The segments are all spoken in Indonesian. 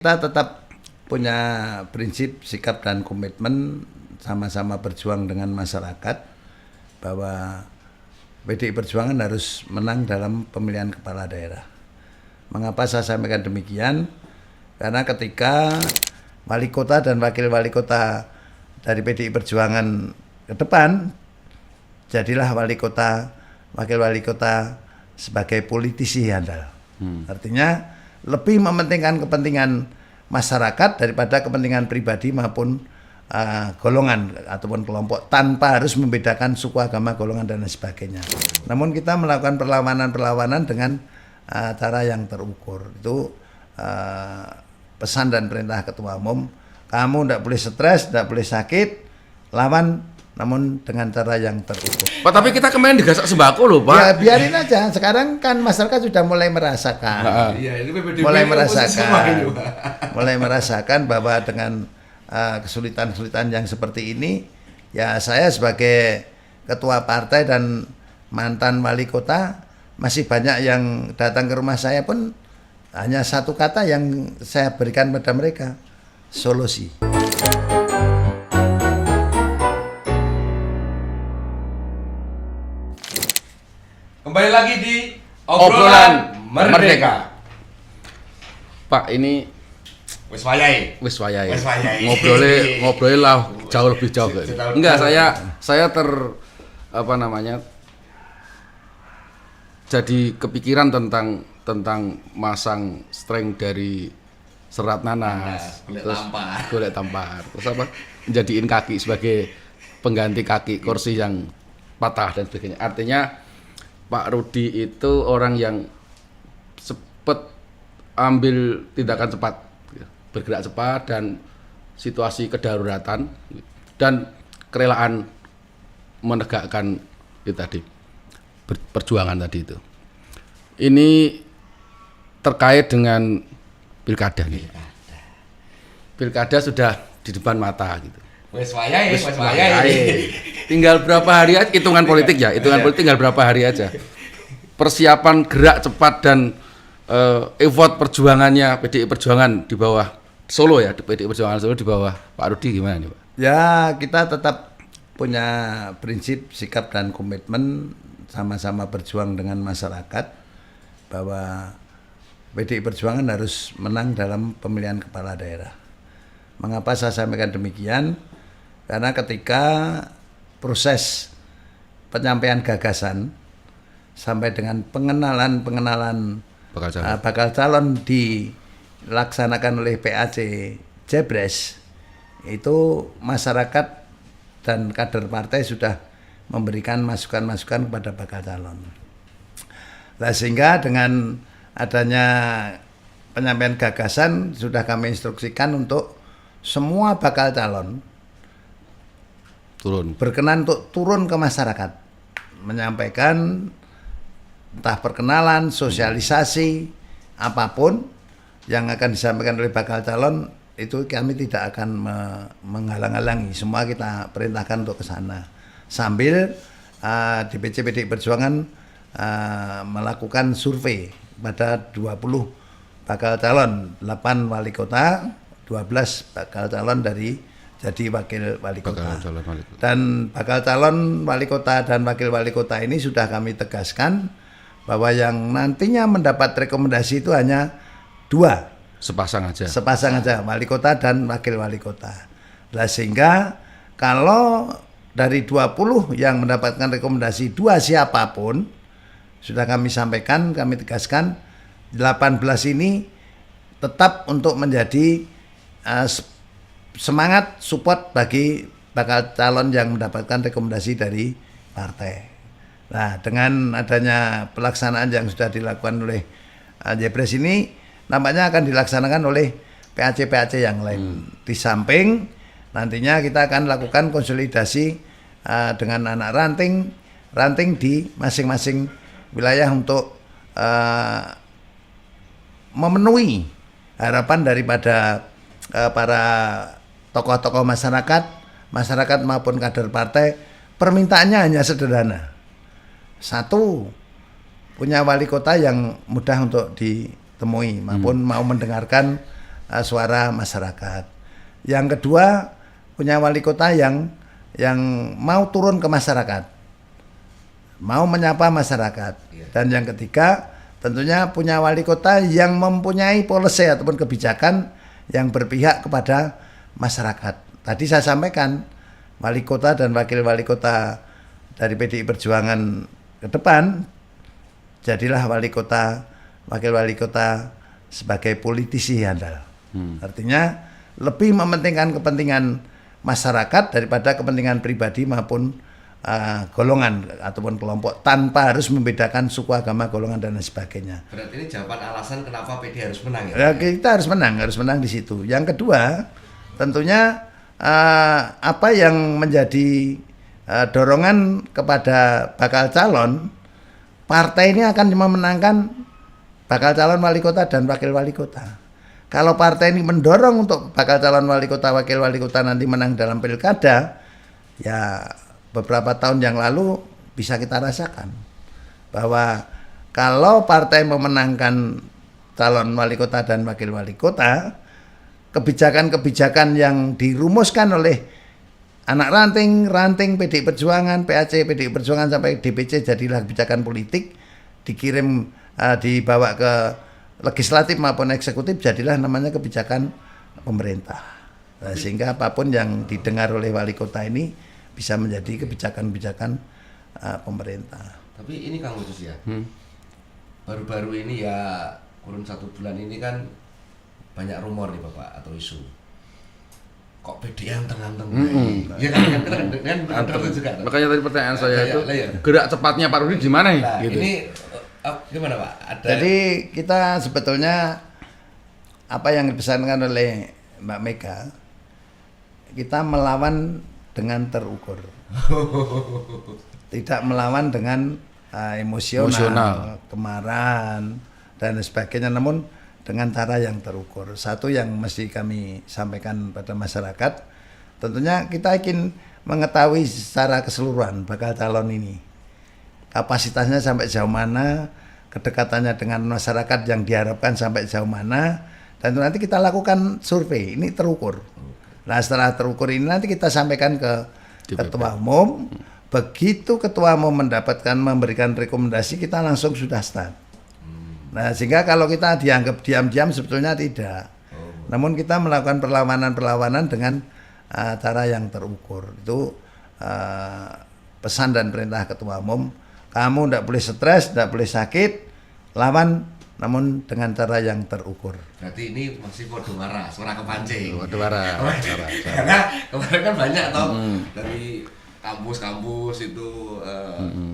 Kita tetap punya prinsip, sikap, dan komitmen sama-sama berjuang dengan masyarakat bahwa PDI Perjuangan harus menang dalam pemilihan kepala daerah. Mengapa saya sampaikan demikian? Karena ketika wali kota dan wakil wali kota dari PDI Perjuangan ke depan, jadilah wali kota, wakil wali kota sebagai politisi handal. Artinya lebih mementingkan kepentingan masyarakat daripada kepentingan pribadi maupun golongan ataupun kelompok, tanpa harus membedakan suku, agama, golongan, dan lain sebagainya. Namun kita melakukan perlawanan-perlawanan dengan cara yang terukur. Itu pesan dan perintah Ketua Umum. Kamu tidak boleh stres, tidak boleh sakit, lawan, namun dengan cara yang terukur. Pak, tapi kita kemarin digasak sembako loh, Pak. Ya biarin aja. Sekarang kan masyarakat sudah mulai merasakan. Iya, ini PPDB mulai merasakan bahwa dengan kesulitan-kesulitan yang seperti ini, ya saya sebagai ketua partai dan mantan wali kota, masih banyak yang datang ke rumah saya pun hanya satu kata yang saya berikan pada mereka: solusi. Kembali lagi di obrolan Merdeka. Pak, ini Wis wayahe. wis wayahe. Wis wayahe. Ngobrolnya lah jauh lebih jauh. Enggak, saya jadi kepikiran tentang masang string dari serat nanas, golek tampar. Terus apa? Jadiin kaki sebagai pengganti kaki kursi yang patah dan sebagainya. Artinya Pak Rudi itu orang yang cepat ambil tindakan cepat, bergerak cepat, dan situasi kedaruratan dan kerelaan menegakkan itu tadi, perjuangan tadi itu. Ini terkait dengan pilkada nih. Pilkada sudah di depan mata gitu. Wis wayahe. Tinggal berapa hari aja, hitungan politik ya, politik tinggal berapa hari aja. Persiapan gerak cepat dan effort perjuangannya PDI Perjuangan di bawah Solo ya, di PDI Perjuangan Solo di bawah Pak Rudi gimana nih, Pak? Ya, kita tetap punya prinsip, sikap, dan komitmen sama-sama berjuang dengan masyarakat bahwa PDI Perjuangan harus menang dalam pemilihan kepala daerah. Mengapa saya sampaikan demikian? Karena ketika proses penyampaian gagasan sampai dengan pengenalan bakal calon dilaksanakan oleh PAC Jebres, itu masyarakat dan kader partai sudah memberikan masukan-masukan kepada bakal calon. Nah, sehingga dengan adanya penyampaian gagasan sudah kami instruksikan untuk semua bakal calon berkenan untuk turun ke masyarakat, menyampaikan entah perkenalan, sosialisasi, apapun yang akan disampaikan oleh bakal calon, itu kami tidak akan menghalang-halangi. Semua kita perintahkan untuk ke sana. Sambil DPC PDI Perjuangan melakukan survei pada 20 bakal calon, 8 wali kota, 12 bakal calon dari jadi wakil wali kota. Dan bakal calon wali kota dan wakil wali kota ini sudah kami tegaskan bahwa yang nantinya mendapat rekomendasi itu hanya 2. Sepasang aja, wali kota dan wakil wali kota. Nah, sehingga kalau dari 20 yang mendapatkan rekomendasi 2 siapapun, sudah kami sampaikan, kami tegaskan 18 ini tetap untuk menjadi semangat support bagi bakal calon yang mendapatkan rekomendasi dari partai. Nah, dengan adanya pelaksanaan yang sudah dilakukan oleh Jebres ini, nampaknya akan dilaksanakan oleh PAC-PAC yang lain. Di samping nantinya kita akan lakukan konsolidasi dengan anak ranting di masing-masing wilayah untuk memenuhi harapan daripada para tokoh-tokoh masyarakat maupun kader partai. Permintaannya hanya sederhana. 1, punya wali kota yang mudah untuk ditemui maupun mau mendengarkan suara masyarakat. Yang kedua, punya wali kota yang mau turun ke masyarakat, mau menyapa masyarakat. Dan yang ketiga, tentunya punya wali kota yang mempunyai policy ataupun kebijakan yang berpihak kepada masyarakat. Tadi saya sampaikan, wali kota dan wakil wali kota dari PDI Perjuangan ke depan, jadilah wali kota, wakil wali kota sebagai politisi handal. Artinya lebih mementingkan kepentingan masyarakat daripada kepentingan pribadi maupun golongan ataupun kelompok, tanpa harus membedakan suku, agama, golongan dan lain sebagainya. Berarti ini jawaban alasan kenapa PD harus menang ya? Ya, kita harus menang di situ. Yang kedua, tentunya apa yang menjadi dorongan kepada bakal calon, partai ini akan memenangkan bakal calon wali kota dan wakil wali kota. Kalau partai ini mendorong untuk bakal calon wali kota, wakil wali kota nanti menang dalam pilkada, ya beberapa tahun yang lalu bisa kita rasakan bahwa kalau partai memenangkan calon wali kota dan wakil wali kota, kebijakan-kebijakan yang dirumuskan oleh anak ranting PDI Perjuangan, PAC PDI Perjuangan sampai DPC jadilah kebijakan politik, dikirim dibawa ke legislatif maupun eksekutif, jadilah namanya kebijakan pemerintah. Nah, sehingga apapun yang didengar oleh wali kota ini bisa menjadi kebijakan-kebijakan pemerintah. Tapi ini Kang Ucus ya, baru-baru ini ya kurun 1 bulan ini kan banyak rumor nih Bapak atau isu. Kok PD yang tengah-tengah? Ya kan juga. Makanya tadi pertanyaan saya itu, ya. gerak cepatnya Pak Rudi di mana nih? Nah, Gitu. ini gimana Pak? Jadi kita sebetulnya apa yang dipesankan oleh Mbak Mega, kita melawan dengan terukur, tidak melawan dengan emosional, kemarahan dan sebagainya, namun dengan cara yang terukur. Satu yang mesti kami sampaikan pada masyarakat, tentunya kita ingin mengetahui secara keseluruhan bakal calon ini, kapasitasnya sampai jauh mana, kedekatannya dengan masyarakat yang diharapkan sampai jauh mana, dan nanti kita lakukan survei, ini terukur. Nah, setelah terukur ini nanti kita sampaikan ke Ketua Umum. Begitu Ketua Umum memberikan rekomendasi, kita langsung sudah start. Nah, sehingga kalau kita dianggap diam-diam sebetulnya tidak. Namun kita melakukan perlawanan dengan cara yang terukur. Itu pesan dan perintah Ketua Umum. Kamu tidak boleh stres, tidak boleh sakit, lawan namun dengan cara yang terukur. Berarti ini masih kode marah, suara kepancing. Kode marah. Karena kemarin kan banyak toh dari kampus-kampus itu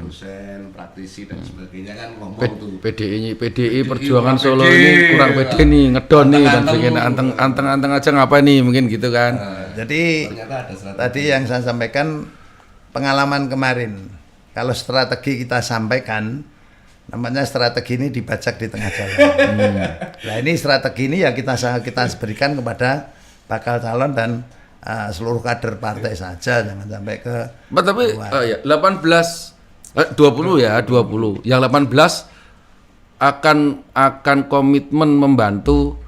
dosen, praktisi dan sebagainya kan ngomong tuh. PDI Perjuangan Solo ini kurang pede nih, ngedon nih dan sebagainya. Anteng-anteng aja ngapa nih, mungkin gitu kan. Jadi tadi yang saya sampaikan pengalaman kemarin. Kalau strategi kita sampaikan, namanya strategi ini dibajak di tengah jalan. Nah, ini strategi ini ya kita berikan kepada bakal calon dan seluruh kader partai saja, jangan sampai ke. Tapi ya 20 ya 20. Yang 18 akan komitmen membantu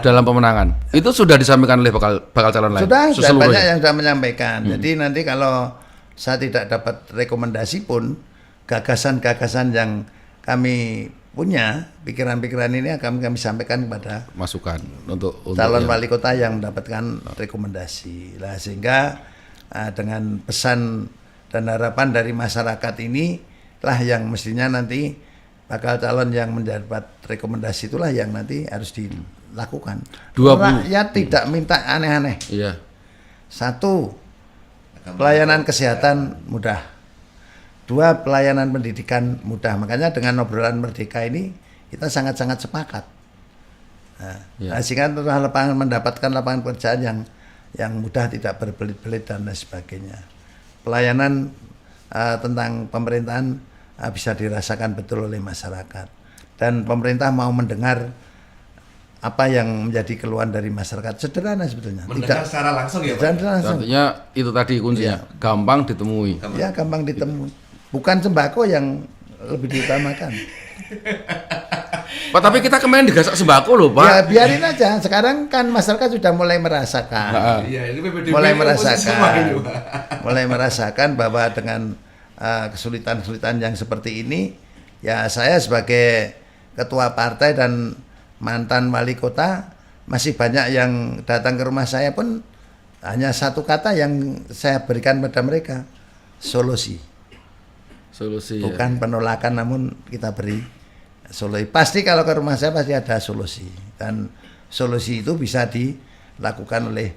dalam pemenangan. Itu sudah disampaikan oleh bakal calon lain. Sudah banyak yang sudah menyampaikan. Jadi nanti kalau saya tidak dapat rekomendasi pun, gagasan-gagasan yang kami punya, pikiran-pikiran ini akan kami sampaikan kepada masukan untuk calon wali kota yang mendapatkan rekomendasi. Nah, sehingga dengan pesan dan harapan dari masyarakat ini lah yang mestinya nanti bakal calon yang mendapat rekomendasi itulah yang nanti harus dilakukan. 20. Rakyat tidak minta aneh-aneh. Iya. Satu, pelayanan kesehatan mudah. 2, pelayanan pendidikan mudah. Makanya dengan obrolan merdeka ini kita sangat-sangat sepakat. Nah, sehingga mendapatkan lapangan pekerjaan yang mudah, tidak berbelit-belit dan lain sebagainya. Pelayanan tentang pemerintahan bisa dirasakan betul oleh masyarakat. Dan pemerintah mau mendengar apa yang menjadi keluhan dari masyarakat. Sederhana sebetulnya. Mendengar secara langsung ya Pak? Artinya itu tadi kuncinya, gampang ditemui. Ya, gampang ditemui. Bukan sembako yang lebih diutamakan. Pak, tapi kita kemarin digasak sembako loh, Pak. Ya biarin aja. Sekarang kan masyarakat sudah mulai merasakan. Iya, ini PPDB mulai semua ini, merasakan. Pak. Mulai merasakan bahwa dengan kesulitan-kesulitan yang seperti ini, ya saya sebagai ketua partai dan mantan wali kota masih banyak yang datang ke rumah saya pun hanya satu kata yang saya berikan pada mereka, solusi. Solusi. Bukan penolakan, namun kita beri solusi. Pasti kalau ke rumah saya pasti ada solusi, dan solusi itu bisa dilakukan oleh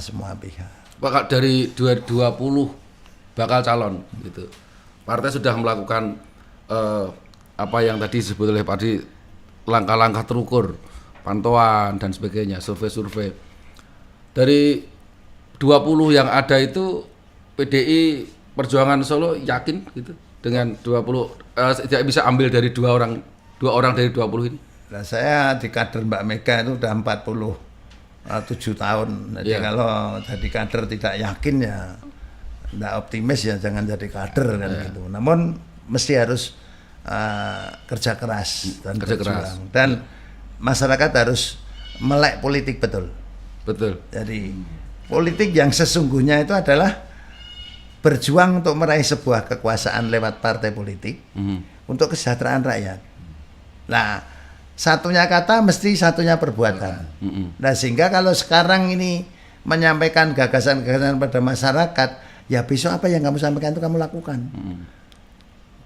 semua pihak. Pak, dari 2020 bakal calon gitu. Partai sudah melakukan apa yang tadi disebut oleh Pak Adi, langkah-langkah terukur, pantauan dan sebagainya, survei-survei. Dari 20 yang ada itu PDI Perjuangan Solo yakin gitu dengan 20 tidak bisa ambil dari dua orang dari 20 ini. Nah, saya di kader Mbak Mega itu udah 47 tahun. Jadi kalau jadi kader tidak yakin ya tidak optimis, ya jangan jadi kader kan gitu. Namun mesti harus kerja keras dan kerja berjuang. keras. Dan masyarakat harus melek politik betul. Betul. Jadi politik yang sesungguhnya itu adalah berjuang untuk meraih sebuah kekuasaan lewat partai politik untuk kesejahteraan rakyat. Nah, satunya kata mesti satunya perbuatan. Nah, sehingga kalau sekarang ini menyampaikan gagasan-gagasan pada masyarakat, ya besok apa yang kamu sampaikan itu kamu lakukan.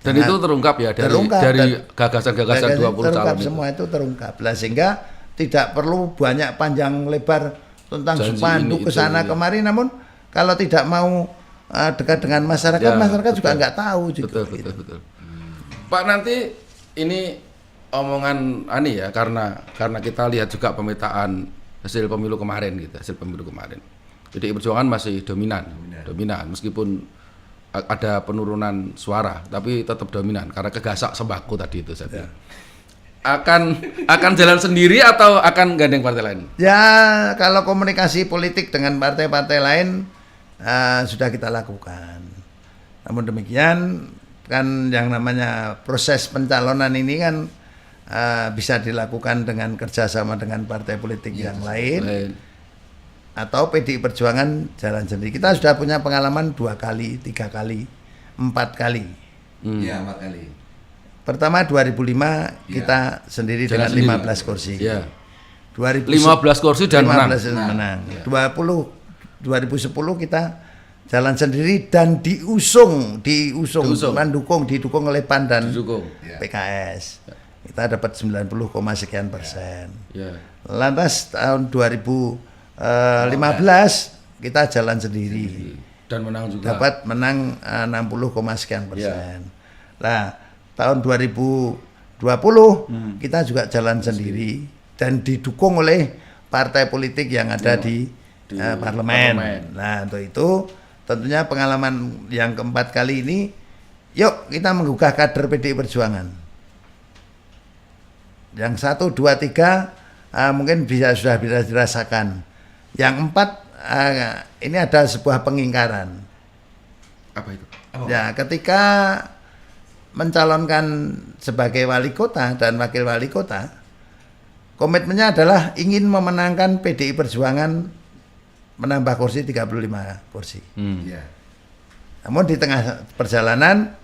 Dan itu terungkap ya dari gagasan-gagasan 20 terungkap, calon semua itu terungkap. Nah, sehingga tidak perlu banyak panjang lebar tentang janji spanduk ini, ke sana itu, kemari, namun kalau tidak mau dekat dengan masyarakat, ya, masyarakat betul. juga nggak tahu juga. Betul. Pak, nanti ini omongan Ani ya, karena kita lihat juga pemetaan hasil pemilu kemarin gitu, PDI Perjuangan masih dominan meskipun ada penurunan suara, tapi tetap dominan karena kegasak sembako tadi itu saya bilang. Akan jalan sendiri atau akan gandeng partai lain? Ya, kalau komunikasi politik dengan partai-partai lain sudah kita lakukan. Namun demikian kan yang namanya proses pencalonan ini kan bisa dilakukan dengan kerjasama dengan partai politik yang lain. Atau PDI Perjuangan jalan sendiri. Kita sudah punya pengalaman 2 kali, 3 kali, 4 kali. Iya, 4 kali. Pertama 2005 kita sendiri jalan dengan sendiri. 15 kursi. Ya. 15 kursi dan menang. 2010 kita jalan sendiri dan didukung oleh PAN dan PKS. Kita dapat 90, sekian persen. Lantas tahun 2015 kita jalan sendiri dan menang juga. dapat menang 60, sekian persen. Nah, tahun 2020 kita juga jalan sendiri dan didukung oleh partai politik yang ada di parlemen. Nah, untuk itu tentunya pengalaman yang keempat kali ini, yuk kita menggugah kader PDI Perjuangan. Yang 1, 2, 3 mungkin sudah bisa dirasakan. Yang 4 ini ada sebuah pengingkaran. Apa itu? Ya, ketika mencalonkan sebagai wali kota dan wakil wali kota, komitmennya adalah ingin memenangkan PDI Perjuangan menambah kursi 35 kursi. Ya. Namun di tengah perjalanan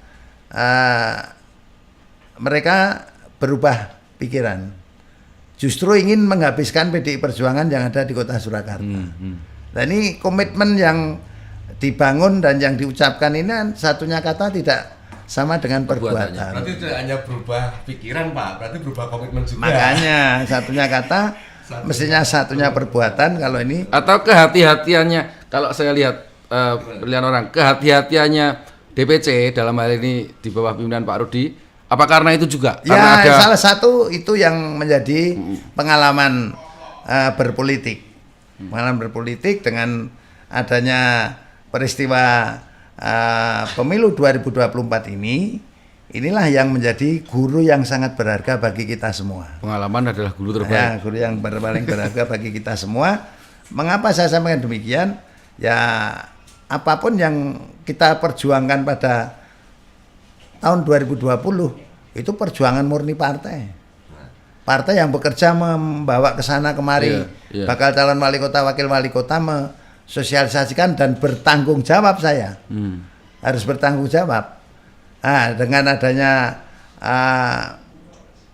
mereka berubah pikiran. Justru ingin menghabiskan PDI Perjuangan yang ada di kota Surakarta. Nah, ini komitmen yang dibangun dan yang diucapkan ini satunya kata tidak sama dengan perbuatan. Berarti tidak hanya berubah pikiran, Pak, berarti berubah komitmen juga. Makanya satunya kata mestinya satunya perbuatan. Kalau ini atau kehati-hatiannya, kalau saya lihat pilihan orang, kehati-hatiannya DPC dalam hal ini di bawah pimpinan Pak Rudi, apa karena itu juga? ya Karena salah satu itu yang menjadi pengalaman berpolitik. Pengalaman berpolitik dengan adanya peristiwa pemilu 2024 inilah yang menjadi guru yang sangat berharga bagi kita semua. pengalaman adalah guru terbaik. Ya, guru yang paling berharga bagi kita semua. Mengapa saya sampaikan demikian? Ya, apapun yang kita perjuangkan pada tahun 2020 itu perjuangan murni partai. partai yang bekerja membawa ke sana kemari bakal calon wali kota, wakil wali kota, sosialisasikan dan bertanggung jawab saya. Harus bertanggung jawab. Nah, dengan adanya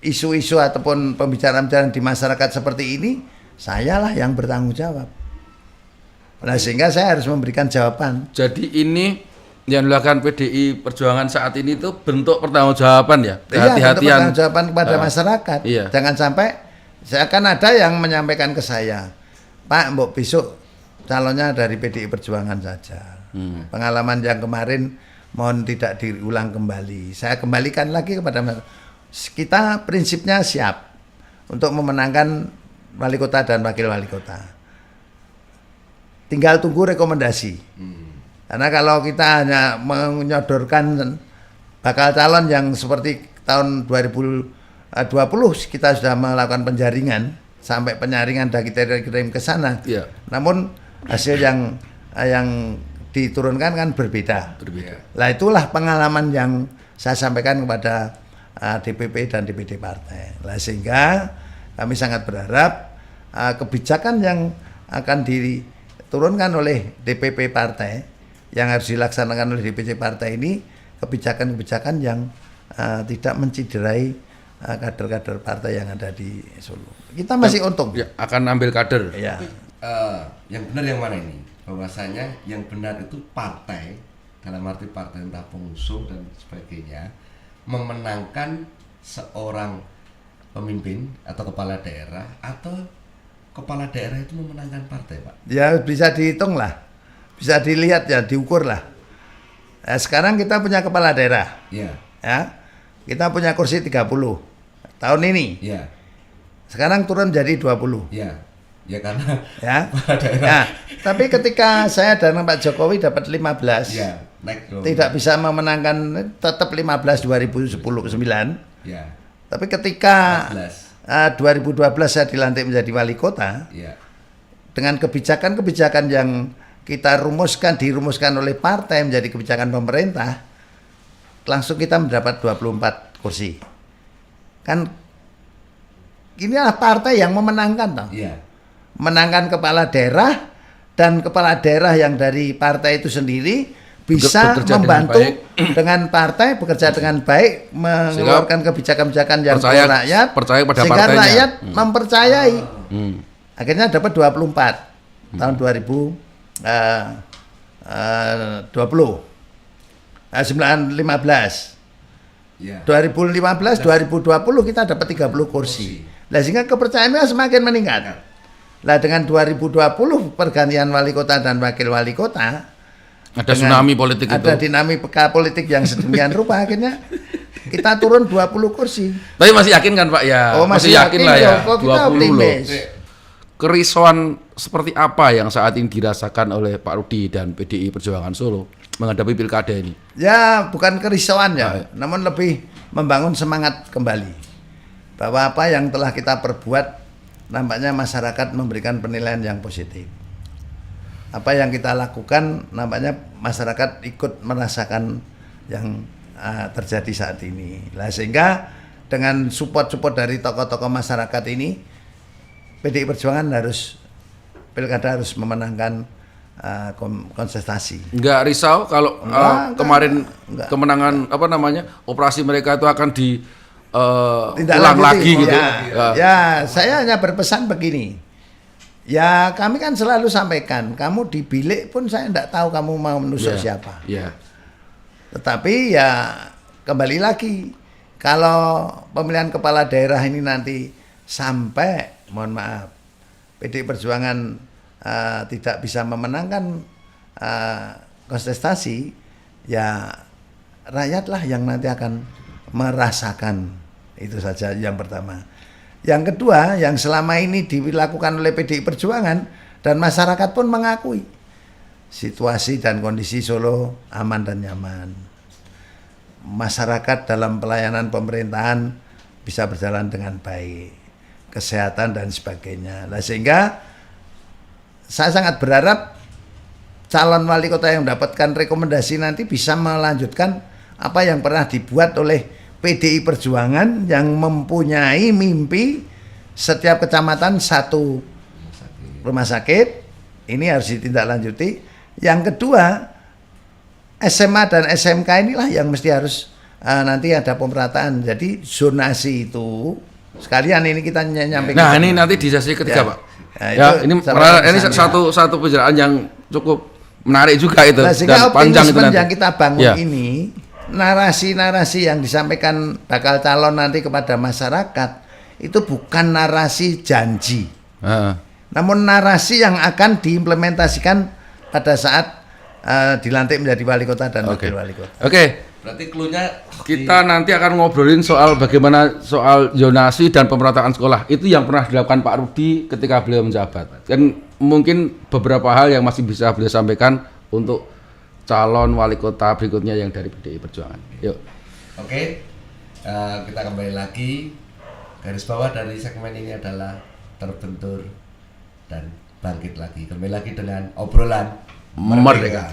isu-isu ataupun pembicaraan-pembicaraan di masyarakat seperti ini, sayalah yang bertanggung jawab. Nah, sehingga saya harus memberikan jawaban. Jadi ini yang dilakukan PDI Perjuangan saat ini itu bentuk pertanggungjawaban ya, Iya, bentuk pertanggungjawaban kepada masyarakat. Iya. Jangan sampai akan ada yang menyampaikan ke saya, Pak, mbok besok calonnya dari PDI Perjuangan saja. Pengalaman yang kemarin mohon tidak diulang kembali. Saya kembalikan lagi kepada kita, prinsipnya siap untuk memenangkan wali kota dan wakil wali kota. Tinggal tunggu rekomendasi. Karena kalau kita hanya menyodorkan bakal calon yang seperti tahun 2020 kita sudah melakukan penjaringan sampai penyaringan dan kita kirim ke sana. Iya. Namun hasil yang diturunkan kan berbeda. Lah itulah pengalaman yang saya sampaikan kepada DPP dan DPD partai. Lah sehingga kami sangat berharap kebijakan yang akan diturunkan oleh DPP partai yang harus dilaksanakan oleh DPC partai ini kebijakan-kebijakan yang tidak menciderai kader-kader partai yang ada di Solo. Kita masih untung. Ya, akan ambil kader. Ya. Yang benar yang mana ini? Bahwasanya yang benar itu partai, dalam arti partai entah pengusung dan sebagainya, memenangkan seorang pemimpin atau kepala daerah, atau kepala daerah itu memenangkan partai, Pak? Ya bisa dihitung lah. Bisa dilihat ya, diukur lah. Nah, sekarang kita punya kepala daerah. Iya. Ya. Kita punya kursi 30 tahun ini. Iya. Sekarang turun jadi 20. Iya. Ya karena ya. kepala daerah. Ya. Tapi ketika saya dan Pak Jokowi dapat 15. Iya, naik dong. Tidak bisa memenangkan, tetap 15 2019. Iya. Tapi ketika 2012 saya dilantik menjadi wali kota. Iya. Dengan kebijakan-kebijakan yang kita dirumuskan oleh partai menjadi kebijakan pemerintah, langsung kita mendapat 24 kursi. Kan inilah partai yang memenangkan toh. Iya. Menangkan kepala daerah, dan kepala daerah yang dari partai itu sendiri bisa membantu dengan partai bekerja dengan baik, mengeluarkan kebijakan-kebijakan yang untuk rakyat, percaya pada sehingga partainya. Rakyat mempercayai. Akhirnya dapat 24 tahun 2020. 2015. Ya. 2015, 2020 kita dapat 30 kursi. Nah, sehingga kepercayaannya semakin meningkat. Nah, dengan 2020 pergantian wali kota dan wakil wali kota, ada tsunami politik itu. Ada dinamika politik yang sedemikian rupa, akhirnya kita turun 20 kursi. Tapi masih yakin kan Pak ya? Oh, masih yakin lah ya. Kok kita 20 optimis. Kerisauan seperti apa yang saat ini dirasakan oleh Pak Rudi dan PDI Perjuangan Solo menghadapi pilkada ini? Ya, bukan kerisauan ya, namun lebih membangun semangat kembali. Bahwa apa yang telah kita perbuat, nampaknya masyarakat memberikan penilaian yang positif. Apa yang kita lakukan, nampaknya masyarakat ikut merasakan yang terjadi saat ini. Nah, sehingga dengan support-support dari tokoh-tokoh masyarakat ini, PDI Perjuangan pilkada harus memenangkan kontestasi. Enggak risau kalau kemarin kemenangan operasi mereka itu akan ulang lagi gitu. Ya, saya hanya berpesan begini. Ya, kami kan selalu sampaikan, kamu di bilik pun saya tidak tahu kamu mau menusuk siapa. Tetapi ya kembali lagi, kalau pemilihan kepala daerah ini nanti sampai, mohon maaf, PDI Perjuangan tidak bisa memenangkan kontestasi, ya rakyatlah yang nanti akan merasakan. Itu saja yang pertama. Yang kedua, yang selama ini dilakukan oleh PDI Perjuangan dan masyarakat pun mengakui, situasi dan kondisi Solo aman dan nyaman. Masyarakat dalam pelayanan pemerintahan bisa berjalan dengan baik, kesehatan dan sebagainya. Nah, sehingga saya sangat berharap calon wali kota yang mendapatkan rekomendasi nanti bisa melanjutkan apa yang pernah dibuat oleh PDI Perjuangan yang mempunyai mimpi setiap kecamatan satu rumah sakit. Ini harus ditindaklanjuti. Yang kedua, SMA dan SMK inilah yang mesti harus nanti ada pemerataan. Jadi zonasi itu sekalian ini kita nyampaikan. Nah, ini nanti di sesi ketiga, Ya. Pak. Nah, Ya, itu ini salah ini satunya. satu pembicaraan yang cukup menarik juga itu Nah, sehingga dan panjang itu optimisme nanti. yang kita bangun Ya. ini, narasi-narasi yang disampaikan bakal calon nanti kepada masyarakat itu bukan narasi janji, Heeh. namun narasi yang akan diimplementasikan pada saat dilantik menjadi wali kota dan Oke. wakil wali kota. Oke. Berarti clue-nya Kita nanti akan ngobrolin soal bagaimana soal zonasi dan pemerataan sekolah. Itu yang pernah dilakukan Pak Rudi ketika beliau menjabat. Dan mungkin beberapa hal yang masih bisa beliau sampaikan untuk calon wali kota berikutnya yang dari PDI Perjuangan. Yuk. Oke, kita kembali lagi. Garis bawah dari segmen ini adalah terbentur dan bangkit lagi. Kembali lagi dengan obrolan Merdeka.